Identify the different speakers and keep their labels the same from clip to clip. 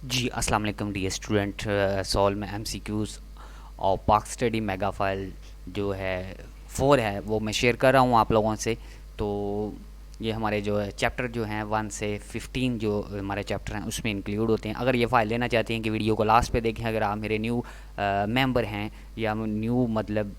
Speaker 1: जी अस्सलाम वालेकुम dear student. Solve में एमसीक्यूज़ और पाक स्टडी मेगा फाइल जो है 4 है वो मैं शेयर कर रहा हूँ आप लोगों से। तो ये हमारे जो है चैप्टर जो हैं 1 से 15 जो हमारे चैप्टर हैं उसमें इंक्लूड होते हैं। अगर ये फ़ाइल लेना चाहते हैं कि वीडियो को लास्ट पे देखें, अगर आप मेरे न्यू मेंबर हैं या न्यू मतलब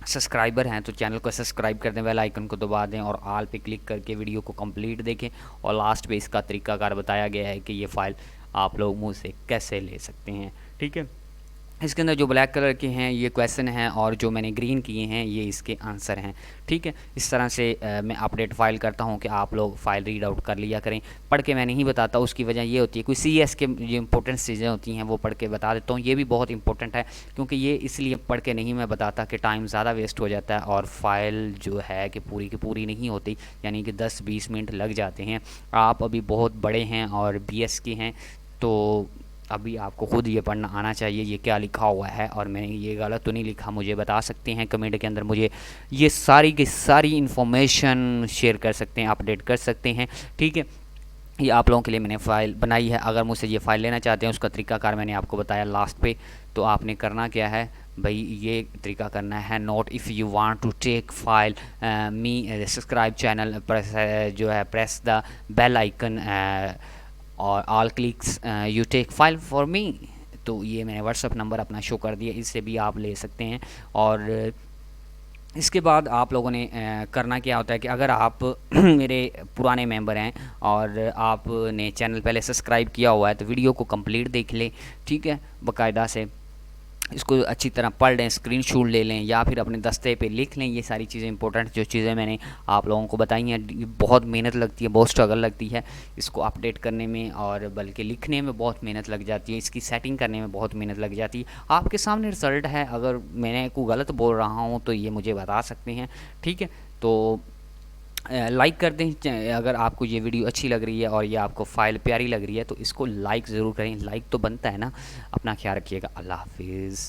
Speaker 1: सब्सक्राइबर हैं तो चैनल को सब्सक्राइब कर दें, बेल आइकन को दबा दें और ऑल पे क्लिक करके वीडियो को कंप्लीट देखें। और लास्ट पे इसका तरीकाकार बताया गया है कि ये फ़ाइल आप लोग मुझसे कैसे ले सकते हैं। ठीक है, इसके अंदर जो ब्लैक कलर के हैं ये क्वेश्चन हैं और जो मैंने ग्रीन किए हैं ये इसके आंसर हैं। ठीक है, इस तरह से मैं अपडेट फ़ाइल करता हूँ कि आप लोग फ़ाइल रीड आउट कर लिया करें। पढ़ के मैं नहीं बताता, उसकी वजह ये होती है कोई सीएस के जो इंपॉर्टेंट चीज़ें होती हैं वो पढ़ के बता देता हूँ। ये भी बहुत इंपॉर्टेंट है क्योंकि ये इसलिए पढ़ के नहीं मैं बताता कि टाइम ज़्यादा वेस्ट हो जाता है और फाइल जो है कि पूरी की पूरी नहीं होती, यानी कि 10-20 मिनट लग जाते हैं। आप अभी बहुत बड़े हैं और बीएस के हैं तो अभी आपको खुद ये पढ़ना आना चाहिए ये क्या लिखा हुआ है और मैंने ये गलत तो नहीं लिखा। मुझे बता सकते हैं कमेंट के अंदर, मुझे ये सारी की सारी इन्फॉर्मेशन शेयर कर सकते हैं, अपडेट कर सकते हैं। ठीक है, ये आप लोगों के लिए मैंने फ़ाइल बनाई है। अगर मुझसे ये फ़ाइल लेना चाहते हैं उसका तरीकाकार मैंने आपको बताया लास्ट पे। तो आपने करना क्या है भाई, ये तरीका करना है note if you want to take file me subscribe channel press जो है प्रेस द बेल आइकन और all clicks you take file for me. तो ये मैंने व्हाट्सअप नंबर अपना शो कर दिया, इससे भी आप ले सकते हैं। और इसके बाद आप लोगों ने करना क्या होता है कि अगर आप मेरे पुराने मेंबर हैं और आपने चैनल पहले सब्सक्राइब किया हुआ है तो वीडियो को कंप्लीट देख लें। ठीक है, बाकायदा से इसको अच्छी तरह पढ़ लें, स्क्रीनशॉट ले लें या फिर अपने दस्ते पे लिख लें। ये सारी चीज़ें इंपॉर्टेंट जो चीज़ें मैंने आप लोगों को बताई हैं, बहुत मेहनत लगती है, बहुत स्ट्रगल लगती है इसको अपडेट करने में और बल्कि लिखने में बहुत मेहनत लग जाती है, इसकी सेटिंग करने में बहुत मेहनत लग जाती है। आपके सामने रिज़ल्ट है, अगर मैंने कोई गलत बोल रहा हूँ तो ये मुझे बता सकते हैं। ठीक है, तो लाइक कर दें अगर आपको ये वीडियो अच्छी लग रही है और ये आपको फ़ाइल प्यारी लग रही है तो इसको लाइक ज़रूर करें। लाइक तो बनता है ना। अपना ख्याल रखिएगा, अल्लाह हाफिज़।